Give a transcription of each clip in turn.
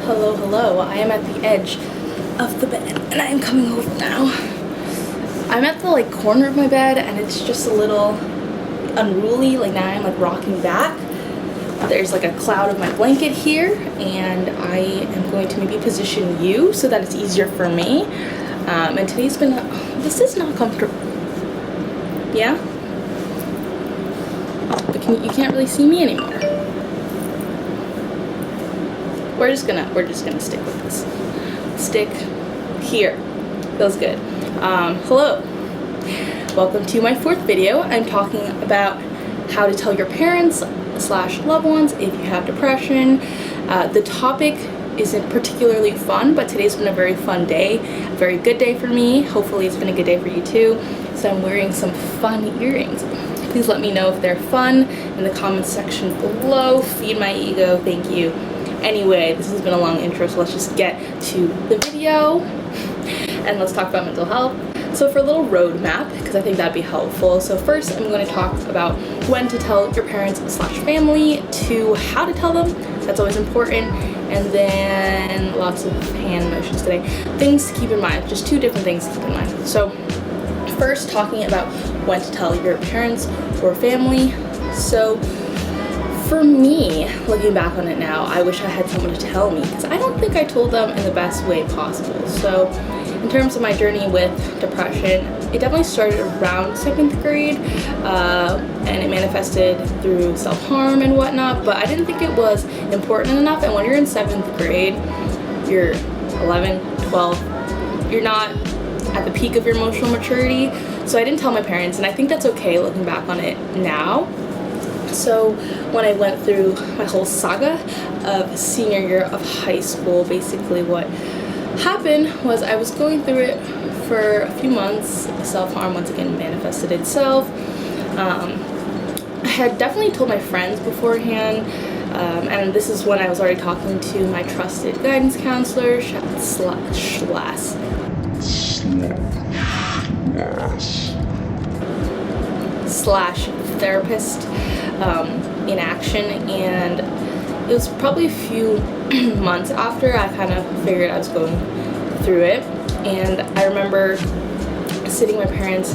Hello. I am at the edge of the bed and I am coming over now. I'm at the corner of my bed and it's just a little unruly. Now I'm rocking back. There's a cloud of my blanket here and I am going to maybe position you so that it's easier for me. And today's been, this is not comfortable. Yeah? But you can't really see me anymore. We're just gonna stick with this. Stick here. Feels good. Hello. Welcome to my fourth video. I'm talking about how to tell your parents / loved ones if you have depression. The topic isn't particularly fun, but today's been a very fun day, a very good day for me. Hopefully it's been a good day for you too. So I'm wearing some fun earrings. Please let me know if they're fun in the comments section below. Feed my ego, thank you. Anyway, this has been a long intro, so let's just get to the video and let's talk about mental health. So for a little roadmap, because I think that'd be helpful. So first I'm going to talk about when to tell your parents / family, to how to tell them, that's always important, and then lots of hand motions today. Things to keep in mind, just two different things to keep in mind. So first, talking about when to tell your parents or family. So for me, looking back on it now, I wish I had someone to tell me because I don't think I told them in the best way possible. So in terms of my journey with depression, it definitely started around 7th grade and it manifested through self-harm and whatnot, but I didn't think it was important enough. And when you're in 7th grade, you're 11, 12, you're not at the peak of your emotional maturity. So I didn't tell my parents, and I think that's okay looking back on it now. So when I went through my whole saga of senior year of high school, basically what happened was I was going through it for a few months. Self-harm once again manifested itself. I had definitely told my friends beforehand, and this is when I was already talking to my trusted guidance counselor slash therapist in action, and it was probably a few months after I kind of figured I was going through it. And I remember sitting my parents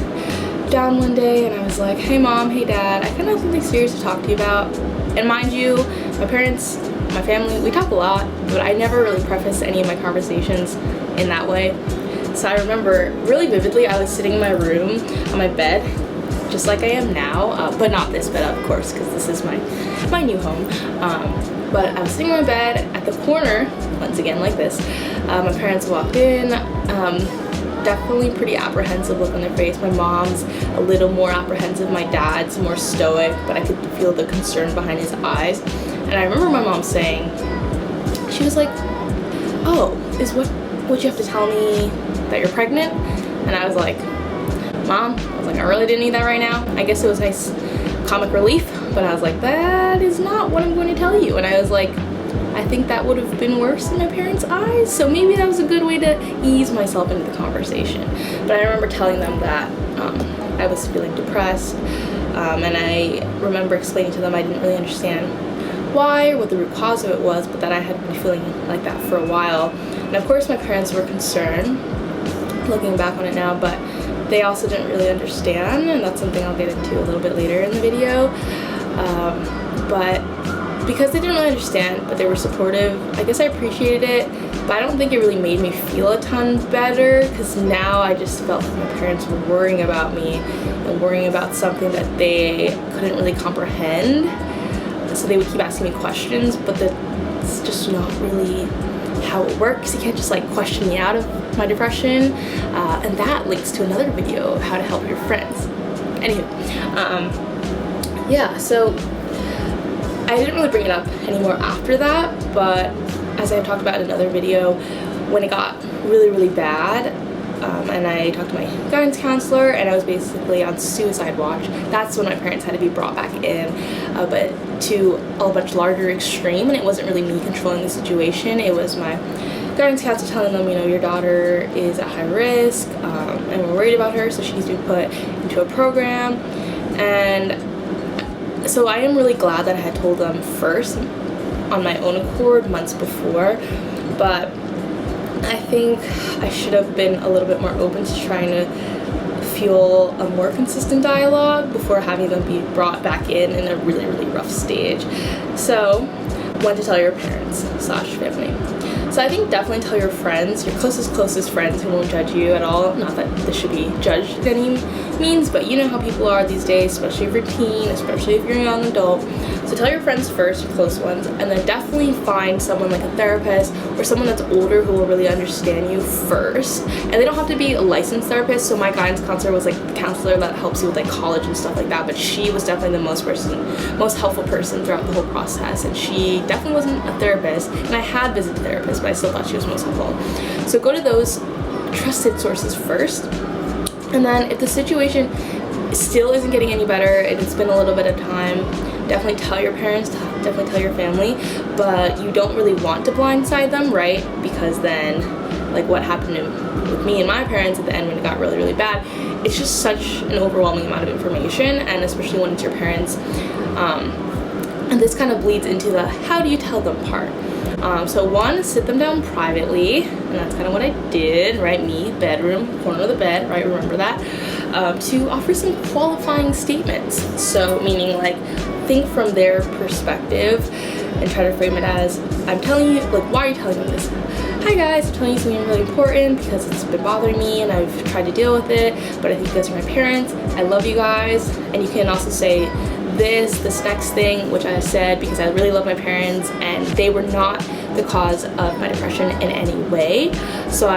down one day and I was like, hey mom, hey dad, I kind of have something serious to talk to you about. And mind you, my parents, my family, we talk a lot, but I never really prefaced any of my conversations in that way. So I remember really vividly, I was sitting in my room on my bed just like I am now, but not this bed, of course, because this is my new home. But I was sitting on my bed at the corner, once again like this. My parents walked in, definitely pretty apprehensive look on their face. My mom's a little more apprehensive, my dad's more stoic, but I could feel the concern behind his eyes. And I remember my mom saying, she was like, oh, is what you have to tell me that you're pregnant? And I was like, Mom, I really didn't need that right now. I guess it was nice comic relief, but I was like, that is not what I'm going to tell you. And I was like, I think that would have been worse in my parents' eyes, so maybe that was a good way to ease myself into the conversation. But I remember telling them that I was feeling depressed, and I remember explaining to them I didn't really understand why or what the root cause of it was, but that I had been feeling like that for a while. And of course my parents were concerned, looking back on it now, but they also didn't really understand, and that's something I'll get into a little bit later in the video. But because they didn't really understand, but they were supportive, I guess I appreciated it, but I don't think it really made me feel a ton better, because now I just felt like my parents were worrying about me and worrying about something that they couldn't really comprehend. So they would keep asking me questions, but that's just not really how it works. You can't just question me out of my depression, and that links to another video of how to help your friends. Anywho, yeah, so I didn't really bring it up anymore after that, but as I talked about in another video, when it got really bad, and I talked to my guidance counselor and I was basically on suicide watch, that's when my parents had to be brought back in, but to a much larger extreme, and it wasn't really me controlling the situation, it was my guidance counselor telling them, your daughter is at high risk, and we're worried about her, so she needs to be put into a program. And so I am really glad that I had told them first on my own accord months before, but I think I should have been a little bit more open to trying to fuel a more consistent dialogue before having them be brought back in a really, really rough stage. So, when to tell your parents / family. So I think definitely tell your friends, your closest friends who won't judge you at all. Not that this should be judged in any means, but you know how people are these days, especially if you're teen, especially if you're a young adult. So tell your friends first, your close ones, and then definitely find someone like a therapist or someone that's older who will really understand you first. And they don't have to be a licensed therapist. So my guidance counselor was like the counselor that helps you with like college and stuff like that, but she was definitely the most helpful person throughout the whole process, and she definitely wasn't a therapist, and I had visited therapists, but I still thought she was most helpful. So go to those trusted sources first, and then if the situation still isn't getting any better and it's been a little bit of time, definitely tell your parents, definitely tell your family, but you don't really want to blindside them, right? Because then, like what happened with me and my parents at the end when it got really, really bad, it's just such an overwhelming amount of information, and especially when it's your parents. And this kind of bleeds into the how do you tell them part. So one, sit them down privately, and that's kind of what I did, right? Me, bedroom, corner of the bed, right? Remember that? To offer some qualifying statements. So meaning like think from their perspective and try to frame it as, I'm telling you, like, why are you telling me this? Hi guys, I'm telling you something really important because it's been bothering me and I've tried to deal with it, but I think you guys are my parents. I love you guys. And you can also say this next thing, which I said because I really love my parents and they were not the cause of my depression in any way. So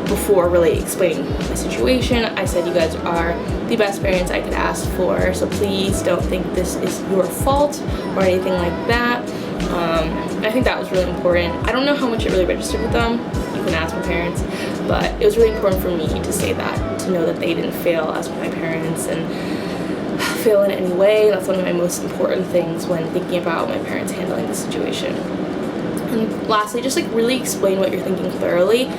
before really explaining my situation, I said you guys are the best parents I could ask for, so please don't think this is your fault or anything like that. I think that was really important. I don't know how much it really registered with them. You can ask my parents, but it was really important for me to say that, to know that they didn't fail as my parents and fail in any way. That's one of my most important things when thinking about my parents handling the situation. And lastly, just like really explain what you're thinking thoroughly.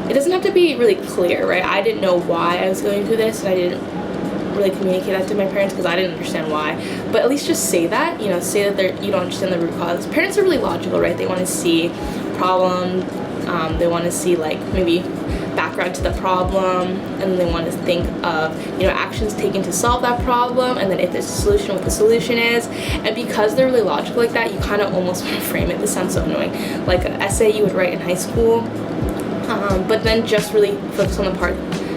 It doesn't have to be really clear, right? I didn't know why I was going through this, and I didn't really communicate that to my parents because I didn't understand why. But at least just say that, say that you don't understand the root cause. Parents are really logical, right? They want to see problem, they want to see like maybe background to the problem, and then they want to think of actions taken to solve that problem, and then if there's a solution, what the solution is. And because they're really logical like that, you kind of almost want to frame it. This sounds so annoying, like an essay you would write in high school, but then just really focus on the part,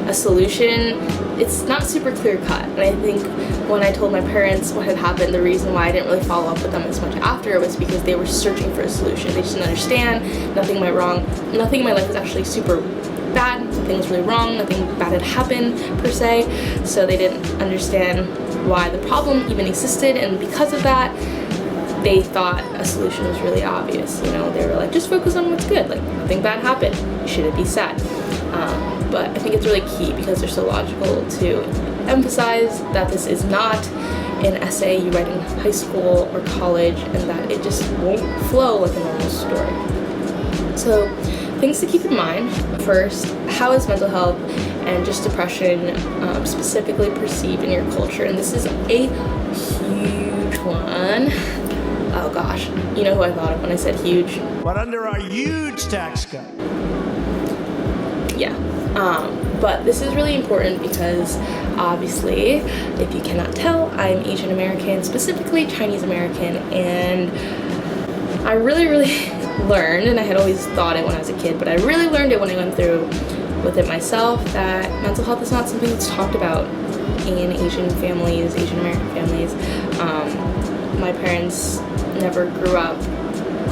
a solution. It's not super clear cut, and I think when I told my parents what had happened, the reason why I didn't really follow up with them as much after was because they were searching for a solution. They just didn't understand. Nothing in my life was actually super bad, nothing was really wrong, nothing bad had happened per se, so they didn't understand why the problem even existed, and because of that they thought a solution was really obvious. They were like, just focus on what's good, like nothing bad happened, shouldn't be sad. But I think it's really key because they're so logical to emphasize that this is not an essay you write in high school or college, and that it just won't flow like a normal story. So things to keep in mind. First, how is mental health and just depression specifically perceived in your culture? And this is a huge one. Oh gosh, you know who I thought of when I said huge? But under our huge tax cut. Yeah, but this is really important because obviously, if you cannot tell, I'm Asian American, specifically Chinese American, and I really learned, and I had always thought it when I was a kid, but I really learned it when I went through with it myself, that mental health is not something that's talked about in Asian families, Asian American families. My parents never grew up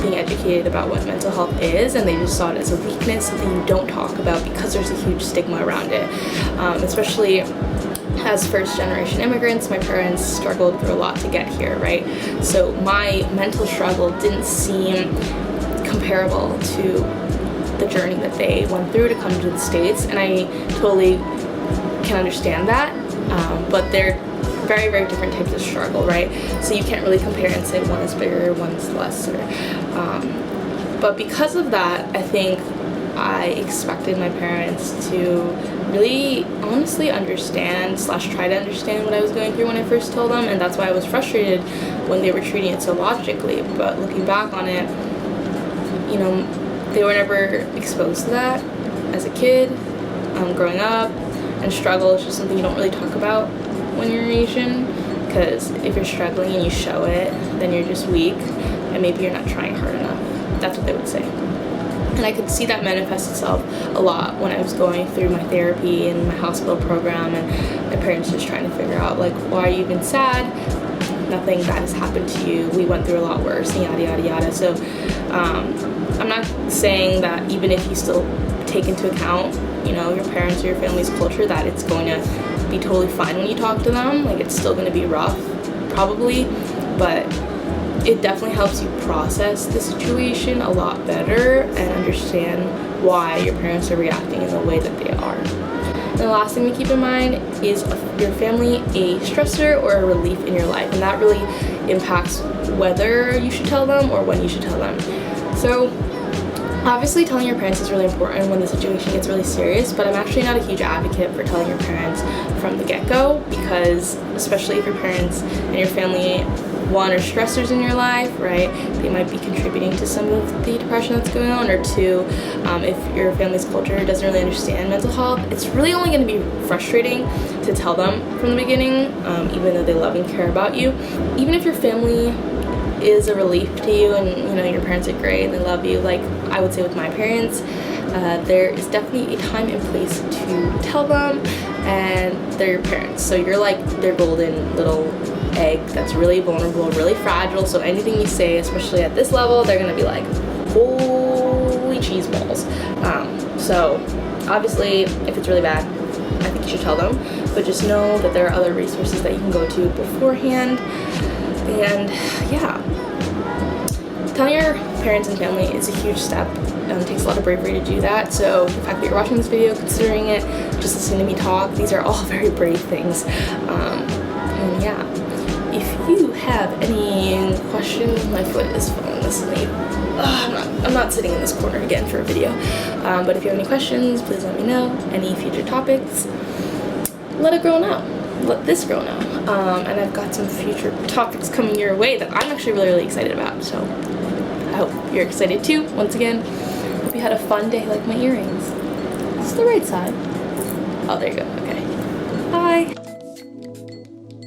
being educated about what mental health is, and they just saw it as a weakness, something you don't talk about because there's a huge stigma around it. Especially as first-generation immigrants, my parents struggled through a lot to get here, right? So my mental struggle didn't seem comparable to the journey that they went through to come to the States, and I totally can understand that, but they're very, very different types of struggle, right? So you can't really compare and say one is bigger, one's lesser. But because of that, I think I expected my parents to really honestly understand / try to understand what I was going through when I first told them, and that's why I was frustrated when they were treating it so logically. But looking back on it, you know, they were never exposed to that as a kid, growing up, and struggle is just something you don't really talk about when you're Asian, because if you're struggling and you show it, then you're just weak, and maybe you're not trying hard enough. That's what they would say. And I could see that manifest itself a lot when I was going through my therapy and my hospital program, and my parents just trying to figure out, like, why are you even sad? Nothing bad has happened to you. We went through a lot worse, and yada, yada, yada. So I'm not saying that even if you still take into account, you know, your parents or your family's culture, that it's going to be totally fine when you talk to them. Like, it's still going to be rough, probably, but it definitely helps you process the situation a lot better and understand why your parents are reacting in the way that they are. And the last thing to keep in mind is your family a stressor or a relief in your life, and that really impacts whether you should tell them or when you should tell them. So obviously telling your parents is really important when the situation gets really serious, but I'm actually not a huge advocate for telling your parents from the get-go, because especially if your parents and your family, one, are stressors in your life, right? They might be contributing to some of the depression that's going on, or two, if your family's culture doesn't really understand mental health, it's really only going to be frustrating to tell them from the beginning, even though they love and care about you. Even if your family is a relief to you and, you know, your parents are great and they love you, like I would say with my parents, there is definitely a time and place to tell them, and they're your parents, so you're like their golden little egg that's really vulnerable, really fragile, so anything you say, especially at this level, they're gonna be like, holy cheese balls. So obviously if it's really bad, I think you should tell them, but just know that there are other resources that you can go to beforehand. And yeah, telling your parents and family is a huge step. It takes a lot of bravery to do that, so the fact that you're watching this video, considering it, just listening to me talk, these are all very brave things. And yeah, if you have any questions, my foot is falling asleep. I'm not sitting in this corner again for a video, but if you have any questions, please let me know. Any future topics, let it grow now. Let this grow now. And I've got some future topics coming your way that I'm actually really excited about, so I hope you're excited too. Once again, hope you had a fun day. Like my earrings. This is the right side. Oh, there you go. Okay. Bye.